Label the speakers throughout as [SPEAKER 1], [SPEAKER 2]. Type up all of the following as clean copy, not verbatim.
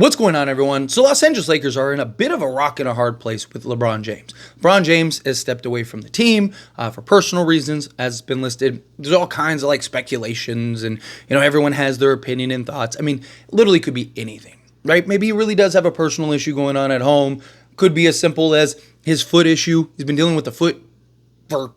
[SPEAKER 1] What's going on, everyone? So Los Angeles Lakers are in a bit of a rock and a hard place with LeBron James. LeBron James has stepped away from the team for personal reasons, as has been listed. There's all kinds of speculations, and everyone has their opinion and thoughts. I mean, literally could be anything, right? Maybe he really does have a personal issue going on at home. Could be as simple as his foot issue. He's been dealing with the foot for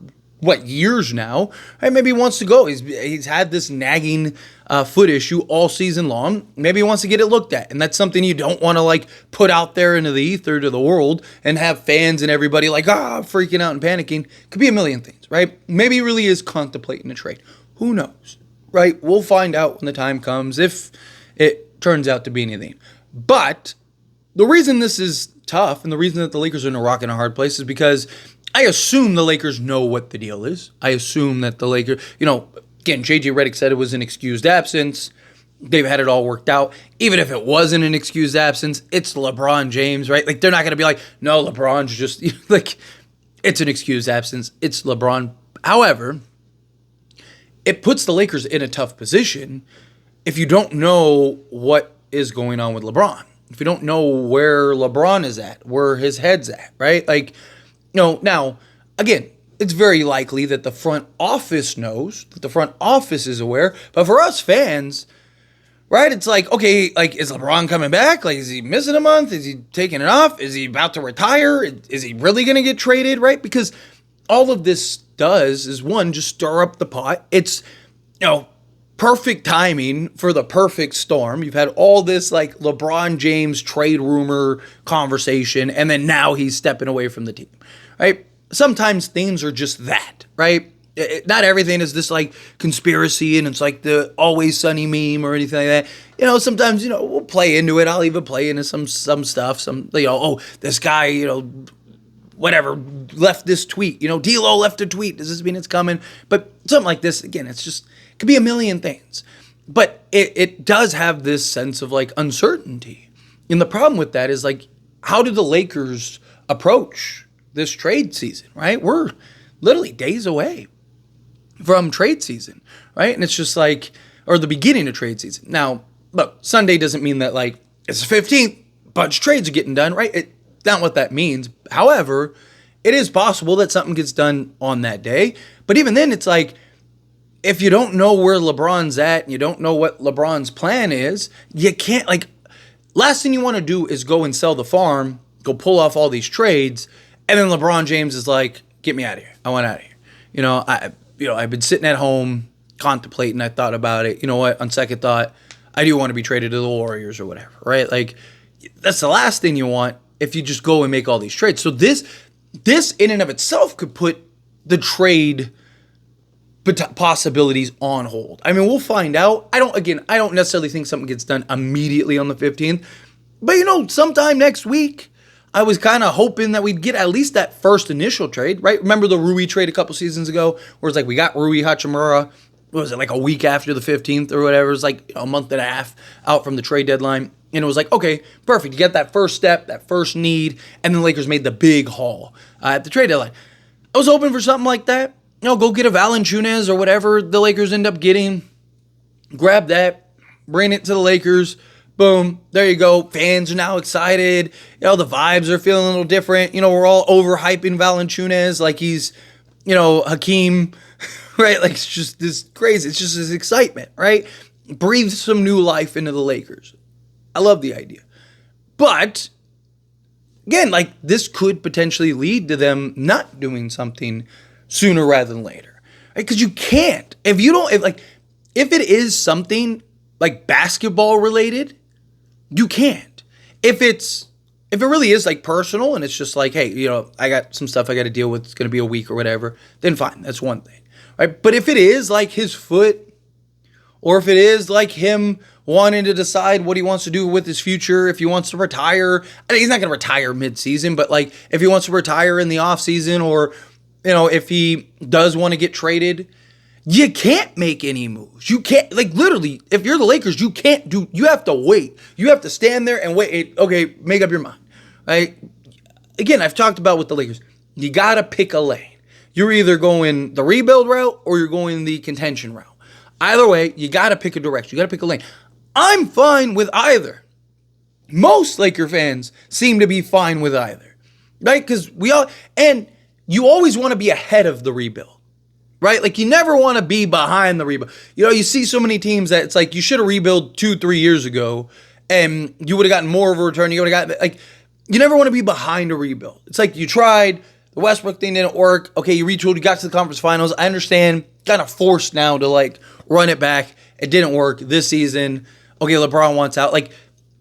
[SPEAKER 1] years now, right? Maybe he wants to go. He's had this nagging foot issue all season long. Maybe he wants to get it looked at, and that's something you don't want to put out there into the ether to the world and have fans and everybody freaking out and panicking. Could be a million things, right? Maybe he really is contemplating a trade. Who knows, right? We'll find out when the time comes if it turns out to be anything. But the reason this is tough and the reason that the Lakers are in a rock and a hard place is because I assume the Lakers know what the deal is. I assume that the Lakers, again, JJ Redick said it was an excused absence. They've had it all worked out. Even if it wasn't an excused absence, it's LeBron James, right? They're not going to be like, no, LeBron's just, it's an excused absence. It's LeBron. However, it puts the Lakers in a tough position if you don't know what is going on with LeBron. If you don't know where LeBron is at, where his head's at, right? Now, again, it's very likely that the front office knows, that the front office is aware. But for us fans, right, it's okay, is LeBron coming back? Is he missing a month? Is he taking it off? Is he about to retire? Is he really going to get traded, right? Because all of this does is, one, just stir up the pot. It's, perfect timing for the perfect storm. You've had all this LeBron James trade rumor conversation, and then now he's stepping away from the team, right? Sometimes things are just that, right? Not everything is this conspiracy and it's the Always Sunny meme or anything like that. Sometimes, we'll play into it. I'll even play into some stuff. This guy, whatever, left this tweet. D-Lo left a tweet. Does this mean it's coming? But something like this, again, it's just, it could be a million things. But it does have this sense of uncertainty. And the problem with that is how do the Lakers approach this trade season, right? We're literally days away from trade season, right? And it's just or the beginning of trade season. Now, look, Sunday doesn't mean that it's the 15th, a bunch of trades are getting done, right? It's not what that means. However, it is possible that something gets done on that day. But even then, it's if you don't know where LeBron's at and you don't know what LeBron's plan is, you can't, last thing you want to do is go and sell the farm, go pull off all these trades, and then LeBron James is get me out of here. I want out of here. I've been sitting at home contemplating. I thought about it. You know what? On second thought, I do want to be traded to the Warriors or whatever, right? That's the last thing you want if you just go and make all these trades. So this in and of itself could put the trade possibilities on hold. I mean, we'll find out. I don't necessarily think something gets done immediately on the 15th, but sometime next week, I was kind of hoping that we'd get at least that first initial trade, right? Remember the Rui trade a couple seasons ago, where it's we got Rui Hachimura, what was it, a week after the 15th or whatever? It was a month and a half out from the trade deadline. And it was okay, perfect. You get that first step, that first need, and then the Lakers made the big haul at the trade deadline. I was hoping for something like that. Go get a Valanciunas or whatever the Lakers end up getting. Grab that, bring it to the Lakers. Boom, there you go. Fans are now excited. The vibes are feeling a little different. We're all overhyping Valanciunas he's, Hakeem, right? It's just this crazy. It's just this excitement, right? Breathe some new life into the Lakers. I love the idea. But, again, this could potentially lead to them not doing something sooner rather than later. Right? Because you can't. If it is something basketball related, you can't. If it really is personal and it's just hey, I got some stuff I got to deal with, it's going to be a week or whatever, then fine, that's one thing. Right? But if it is his foot, or if it is him wanting to decide what he wants to do with his future, if he wants to retire, he's not going to retire mid-season, but if he wants to retire in the off-season, or if he does want to get traded, you can't make any moves. You can't, literally, if you're the Lakers, you have to wait. You have to stand there and wait. Okay, make up your mind. Right? Again, I've talked about with the Lakers, you got to pick a lane. You're either going the rebuild route or you're going the contention route. Either way, you got to pick a direction. You got to pick a lane. I'm fine with either. Most Laker fans seem to be fine with either, right? Because and you always want to be ahead of the rebuild, right? Like you never want to be behind the rebuild. You see so many teams that it's like you should have rebuilt 2-3 years ago and you would have gotten more of a return. You would have got like, you never want to be behind a rebuild. It's like you tried, the Westbrook thing didn't work. Okay, you retooled, you got to the conference finals. I understand, kind of forced now to like run it back. It didn't work this season. Okay, LeBron wants out. Like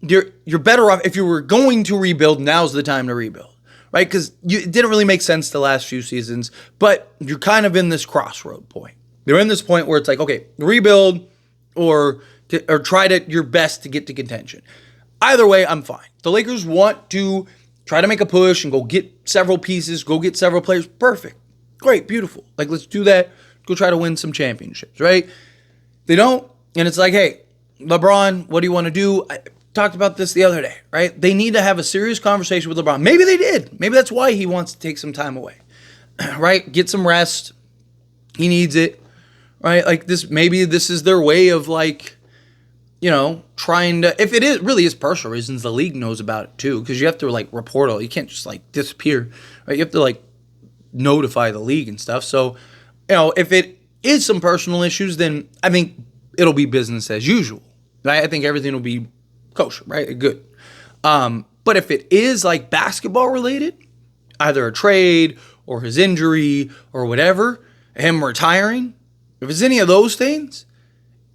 [SPEAKER 1] you're better off if you were going to rebuild. Now's the time to rebuild. Right, because it didn't really make sense the last few seasons, but you're kind of in this crossroad point. You're in this point where it's like, okay, rebuild or try your best to get to contention. Either way, I'm fine. The Lakers want to try to make a push and go get several pieces, go get several players. Perfect. Great, beautiful. Like, let's do that. Go try to win some championships, right? They don't, and it's like, hey, LeBron, what do you want to do? I talked about this the other day, right? They need to have a serious conversation with LeBron. Maybe they did. Maybe that's why he wants to take some time away, right? Get some rest. He needs it, right? Like this, maybe this is their way of like, trying to, if it is really is personal reasons, the league knows about it too, because you have to like report all. You can't just like disappear, right? You have to like notify the league and stuff. So, if it is some personal issues, then I think it'll be business as usual, right? I think everything will be kosher, right? Good. But if it is like basketball related, either a trade or his injury or whatever, him retiring, if it's any of those things,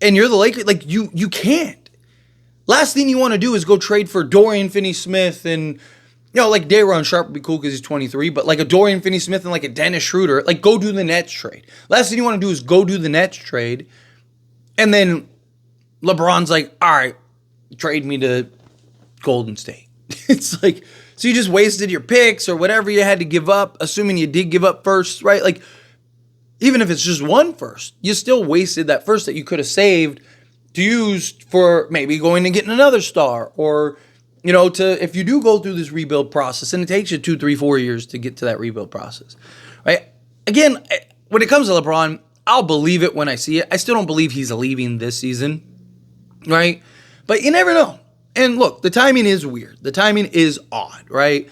[SPEAKER 1] and you're the Lakers, like you can't. Last thing you want to do is go trade for Dorian Finney-Smith and, like Day'Ron Sharpe would be cool because he's 23, but like a Dorian Finney-Smith and like a Dennis Schroeder, like go do the Nets trade. Last thing you want to do is go do the Nets trade, and then LeBron's like, all right, trade me to Golden State. It's like, so you just wasted your picks or whatever you had to give up, assuming you did give up first, right? Like, even if it's just one first, you still wasted that first that you could have saved to use for maybe going and getting another star or, if you do go through this rebuild process, and it takes you 2, 3, 4 years to get to that rebuild process, right? Again, when it comes to LeBron, I'll believe it when I see it. I still don't believe he's leaving this season, right? But you never know. And look, the timing is weird. The timing is odd, right?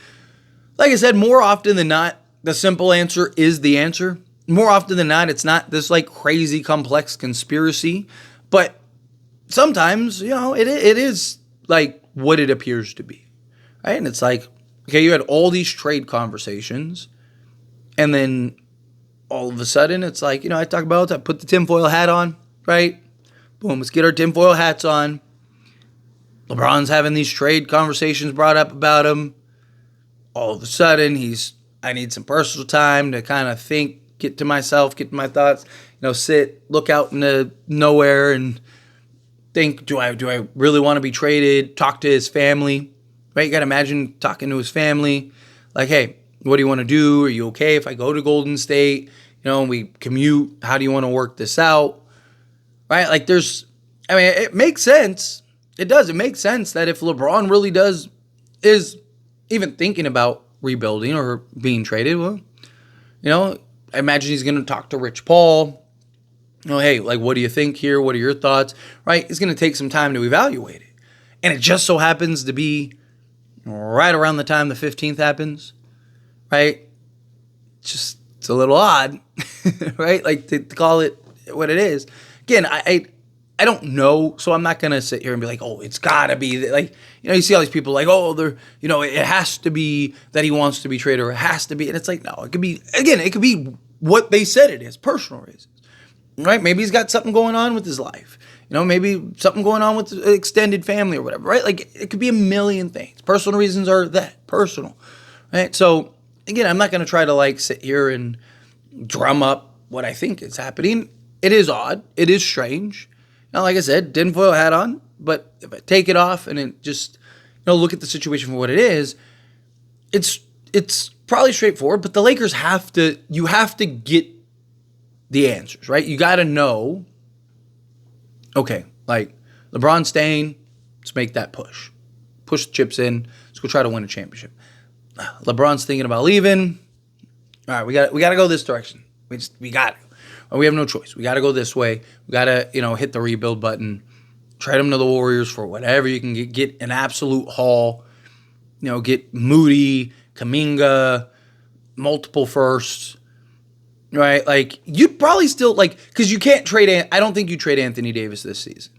[SPEAKER 1] Like I said, more often than not, the simple answer is the answer. More often than not, it's not this like crazy complex conspiracy. But sometimes, it is like what it appears to be, right? And it's like, okay, you had all these trade conversations, and then all of a sudden, it's like, I talk about, I put the tinfoil hat on, right? Boom, let's get our tinfoil hats on. LeBron's having these trade conversations brought up about him. All of a sudden, I need some personal time to kind of think, get to myself, get to my thoughts, sit, look out into nowhere and think, do I really want to be traded? Talk to his family, right? You got to imagine talking to his family. Like, hey, what do you want to do? Are you okay if I go to Golden State? We commute. How do you want to work this out? Right? Like it makes sense. It does. It makes sense that if LeBron really is even thinking about rebuilding or being traded, well, I imagine he's going to talk to Rich Paul. Hey, like, what do you think here? What are your thoughts? Right? It's going to take some time to evaluate it. And it just so happens to be right around the time the 15th happens, right? It's a little odd, right? Like to call it what it is. Again, I don't know, so I'm not going to sit here and be like, oh, it's got to be, like, you see all these people like, oh, they're, it has to be that he wants to be traded, or it has to be, and it's like, no, it could be what they said it is, personal reasons, right? Maybe he's got something going on with his life, maybe something going on with extended family or whatever, right? Like, it could be a million things. Personal reasons are that, personal, right? So, again, I'm not going to try to, like, sit here and drum up what I think is happening. It is odd. It is strange. Now, like I said, tinfoil hat on, but if I take it off and it just, look at the situation for what it is, it's probably straightforward, but the Lakers you have to get the answers, right? You got to know, okay, like LeBron's staying, let's make that push. Push the chips in, let's go try to win a championship. LeBron's thinking about leaving, all right, we got to go this direction. We got to. We have no choice. We got to go this way. We got to, hit the rebuild button. Trade him to the Warriors for whatever you can get. Get an absolute haul. Get Moody, Kuminga, multiple firsts. Right? Like, you'd probably still, because you can't trade, I don't think you trade Anthony Davis this season.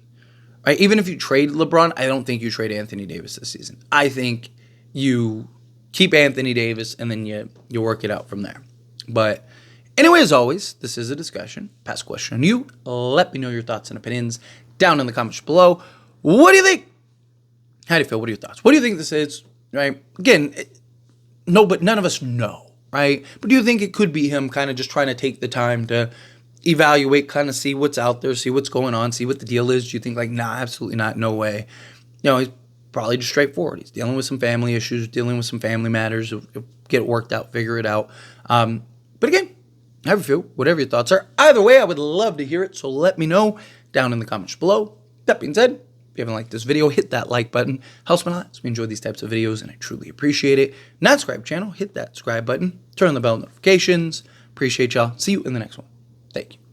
[SPEAKER 1] Right? Even if you trade LeBron, I don't think you trade Anthony Davis this season. I think you keep Anthony Davis and then you work it out from there. But anyway, as always, this is a discussion. Pass a question on you. Let me know your thoughts and opinions down in the comments below. What do you think? How do you feel? What are your thoughts? What do you think this is? Right? Again, but none of us know, right? But do you think it could be him kind of just trying to take the time to evaluate, kind of see what's out there, see what's going on, see what the deal is? Do you think nah, absolutely not, no way? He's probably just straightforward. He's dealing with some family issues, dealing with some family matters. He'll get it worked out, figure it out. But again, how do you feel? Whatever your thoughts are. Either way, I would love to hear it, so let me know down in the comments below. That being said, if you haven't liked this video, hit that like button. Helps me a lot. We enjoy these types of videos, and I truly appreciate it. Not subscribe channel, hit that subscribe button. Turn on the bell notifications. Appreciate y'all. See you in the next one. Thank you.